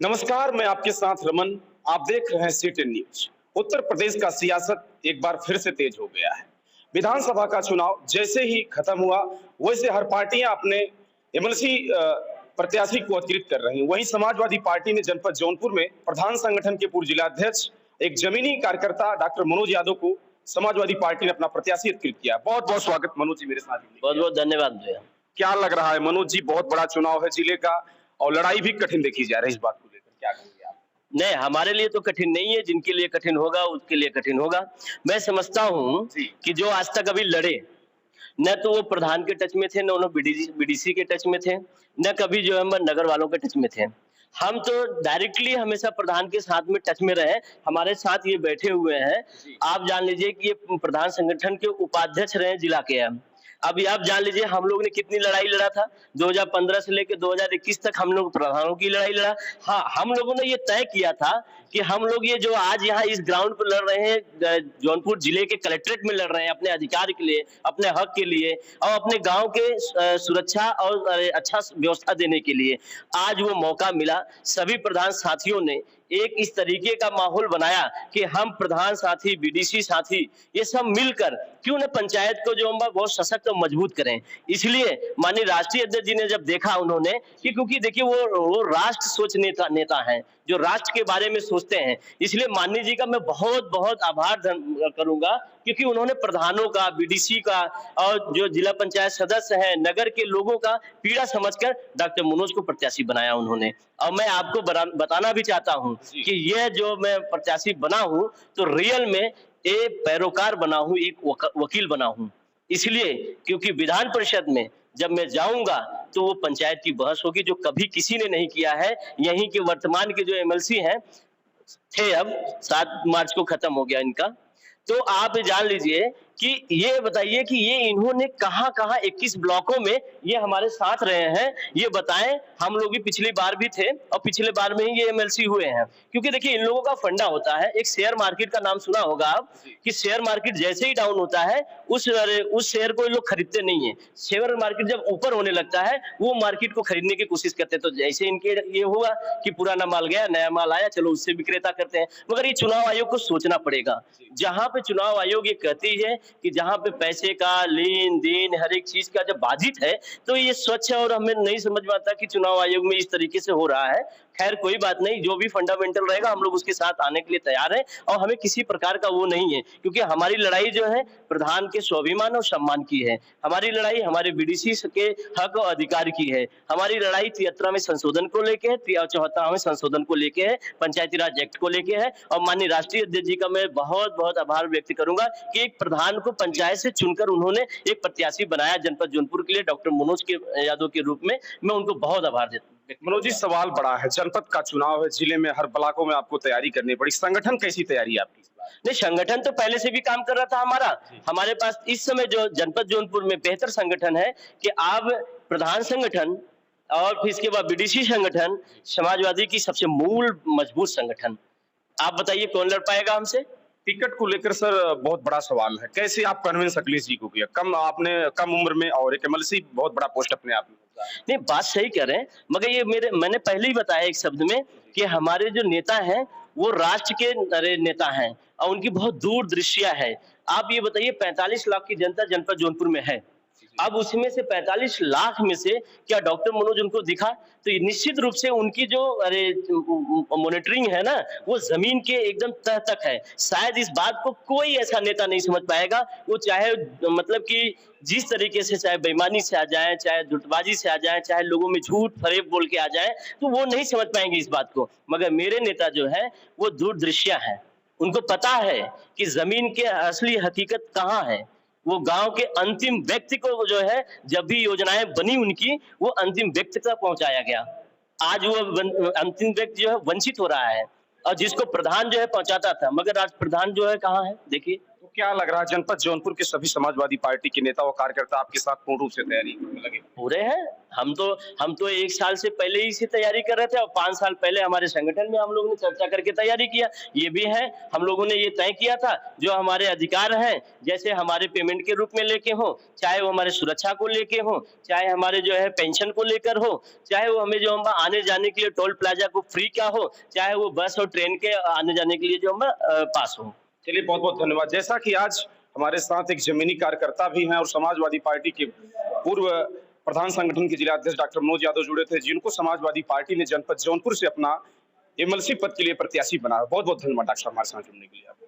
नमस्कार, मैं आपके साथ रमन। आप देख रहे हैं सीटेन न्यूज। उत्तर प्रदेश का सियासत एक बार फिर से तेज हो गया है। विधानसभा का चुनाव जैसे ही खत्म हुआ, वैसे हर पार्टियां अपने एमएलसी प्रत्याशी को अधिकृत कर रही हैं। वहीं समाजवादी पार्टी ने जनपद जौनपुर में प्रधान संगठन के पूर्व जिलाध्यक्ष, एक जमीनी कार्यकर्ता डॉक्टर मनोज यादव को समाजवादी पार्टी ने अपना प्रत्याशी अधिकृत किया। बहुत बहुत स्वागत मनोज जी मेरे साथ। बहुत बहुत धन्यवाद भैया। क्या लग रहा है मनोज जी, बहुत बड़ा चुनाव है जिले का और लड़ाई भी कठिन देखी जा रही है, इस बात को लेकर क्या कहेंगे आप? नहीं, हमारे लिए तो कठिन नहीं है, जिनके लिए कठिन होगा उसके लिए कठिन होगा। मैं समझता हूँ कि जो आज तक अभी लड़े, न तो वो प्रधान के टच में थे, न उन्होंने बीडीसी के टच में थे, न कभी जो है नगर वालों के टच में थे। हम तो डायरेक्टली हमेशा प्रधान के साथ में टच में रहे। हमारे साथ ये बैठे हुए हैं। आप जान लीजिए कि ये प्रधान संगठन के उपाध्यक्ष रहे जिला के। अभी आप जान लीजिए हम लोग ने कितनी लड़ाई लड़ा था। 2015 से लेकर 2021 तक हम लोग प्रधानों की लड़ाई लड़ा। हाँ, हम लोगों ने ये तय किया था कि हम लोग ये जो आज यहाँ इस ग्राउंड पर लड़ रहे हैं, जौनपुर जिले के कलेक्ट्रेट में लड़ रहे हैं अपने अधिकार के लिए, अपने हक के लिए और अपने गांव के सुरक्षा और अच्छा व्यवस्था देने के लिए। आज वो मौका मिला। सभी प्रधान साथियों ने एक इस तरीके का माहौल बनाया कि हम प्रधान साथी, बीडीसी साथी, ये सब मिलकर क्यों न पंचायत को जो हम बहुत सशक्त और मजबूत करें। इसलिए माननीय राष्ट्रीय अध्यक्ष जी ने जब देखा उन्होंने कि क्योंकि देखिए वो राष्ट्र सोच नेता हैं, जो राष्ट्र के बारे में सोचते हैं। इसलिए माननीय जी का मैं बहुत बहुत आभार करूंगा, क्योंकि उन्होंने प्रधानों का, बीडीसी का और जो जिला पंचायत सदस्य हैं, नगर के लोगों का पीड़ा समझकर डॉक्टर मनोज को प्रत्याशी बनाया उन्होंने। और मैं आपको बताना भी चाहता हूं कि यह जो मैं प्रत्याशी बना हूं, तो रियल में एक पैरोकार बना हूं, एक वकील बना हूं। इसलिए क्योंकि विधान परिषद में जब मैं जाऊंगा तो वो पंचायत की बहस होगी, जो कभी किसी ने नहीं किया है। यहीं के वर्तमान के जो एमएलसी हैं थे, अब 7 मार्च को खत्म हो गया इनका। तो आप जान लीजिए कि ये बताइए कि ये इन्होंने कहां-कहां 21 ब्लॉकों में ये हमारे साथ रहे हैं, ये बताएं। हम लोग भी पिछली बार भी थे और पिछले बार में ही ये एमएलसी हुए हैं। क्योंकि देखिए इन लोगों का फंडा होता है, एक शेयर मार्केट का नाम सुना होगा आप, कि शेयर मार्केट जैसे ही डाउन होता है उस शेयर को लोग खरीदते नहीं है। शेयर मार्केट जब ऊपर होने लगता है वो मार्केट को खरीदने की कोशिश करते हैं। तो जैसे इनके ये हुआ कि पुराना माल गया, नया माल आया, चलो उससे विक्रेता करते हैं। मगर ये चुनाव आयोग को सोचना पड़ेगा। जहां पे चुनाव आयोग ये कहती है कि जहां पे पैसे का लेन देन हर एक चीज का जब बाधित है, तो ये स्वच्छ और हमें नहीं समझ में आता कि चुनाव आयोग में इस तरीके से हो रहा है। खैर कोई बात नहीं, जो भी फंडामेंटल रहेगा हम लोग उसके साथ आने के लिए तैयार हैं और हमें किसी प्रकार का वो नहीं है, क्योंकि हमारी लड़ाई जो है प्रधान के स्वाभिमान और सम्मान की है। हमारी लड़ाई हमारे बीडीसी के हक और अधिकार की है। हमारी लड़ाई 73 में संशोधन को लेके है, 74वें संशोधन को लेके है, पंचायती राज एक्ट को लेके है। और माननीय राष्ट्रीय अध्यक्ष जी का मैं बहुत बहुत आभार व्यक्त करूंगा कि एक प्रधान को पंचायत से चुनकर उन्होंने एक प्रत्याशी बनाया जनपद जौनपुर के लिए, डॉक्टर मनोज यादव के रूप में। मैं उनको बहुत आभार देता हूँ। मनोज जी, सवाल बड़ा है, जनपद का चुनाव है, जिले में हर ब्लॉकों में आपको तैयारी करनी पड़ी। संगठन कैसी तैयारी है आपकी इस बार? नहीं, संगठन तो पहले से भी काम कर रहा था हमारा। हमारे पास इस समय जो जनपद जौनपुर में बेहतर संगठन है कि आप प्रधान संगठन और फिर इसके बाद बीडीसी संगठन, समाजवादी की सबसे मूल मजबूत संगठन। आप बताइए कौन लड़ पाएगा हमसे? टिकट को लेकर सर बहुत बड़ा सवाल है। कैसे आप कन्विंस अखिलेश जी को किया? आपने कम उम्र में और एक एमएलसी, बहुत बड़ा पोस्ट अपने आप में। नहीं, बात सही कह रहे हैं, मगर ये मैंने पहले ही बताया एक शब्द में कि हमारे जो नेता हैं वो राष्ट्र के नेता हैं और उनकी बहुत दूरदृष्टिया है। आप ये बताइए 45 लाख की जनता जनपद जौनपुर में है। अब उसमें से 45 लाख में से क्या डॉक्टर मनोज उनको दिखा? तो निश्चित रूप से उनकी जो मॉनिटरिंग है ना, वो जमीन के एकदम तह तक है। शायद इस बात को कोई ऐसा नेता नहीं समझ पाएगा, वो चाहे मतलब कि जिस तरीके से, चाहे बेईमानी से आ जाए, चाहे जुटबाजी से आ जाए, चाहे लोगों में झूठ फरेब बोल के आ जाए, तो वो नहीं समझ पाएंगे इस बात को। मगर मेरे नेता जो है वो दूरदृष्टिया है। उनको पता है कि जमीन के असली हकीकत कहाँ है। वो गांव के अंतिम व्यक्ति को जो है, जब भी योजनाएं बनी उनकी, वो अंतिम व्यक्ति तक पहुंचाया गया। आज वो अंतिम व्यक्ति जो है वंचित हो रहा है और जिसको प्रधान जो है पहुंचाता था, मगर आज प्रधान जो है कहाँ है देखिए। क्या लग रहा है, जनपद जौनपुर के सभी समाजवादी पार्टी के नेता और कार्यकर्ता आपके साथ पूर्ण रूप से तैयारी में लगे? पूरे हैं। हम तो 1 साल से पहले ही इसी तैयारी कर रहे थे और 5 साल पहले हमारे संगठन में हम लोगों ने चर्चा करके तैयारी किया। ये भी है, हम लोगों ने ये तय किया था जो हमारे अधिकार हैं, जैसे हमारे पेमेंट के रूप में लेके हों, चाहे वो हमारे सुरक्षा को लेके हों, चाहे हमारे जो है पेंशन को लेकर हो, चाहे वो हमें जो हम आने-जाने के लिए टोल प्लाजा को फ्री का हो, चाहे वो बस और ट्रेन के आने-जाने के लिए जो हम पास हो। चलिए, बहुत-बहुत धन्यवाद। जैसा कि आज हमारे साथ एक जमीनी कार्यकर्ता भी हैं और समाजवादी पार्टी के पूर्व प्रधान संगठन के जिलाध्यक्ष डॉक्टर मनोज यादव जुड़े थे, जिनको समाजवादी पार्टी ने जनपद जौनपुर से अपना एमएलसी पद के लिए प्रत्याशी बनाया। बहुत-बहुत धन्यवाद डॉक्टर साहब हमारे साथ जुड़ने के लिए।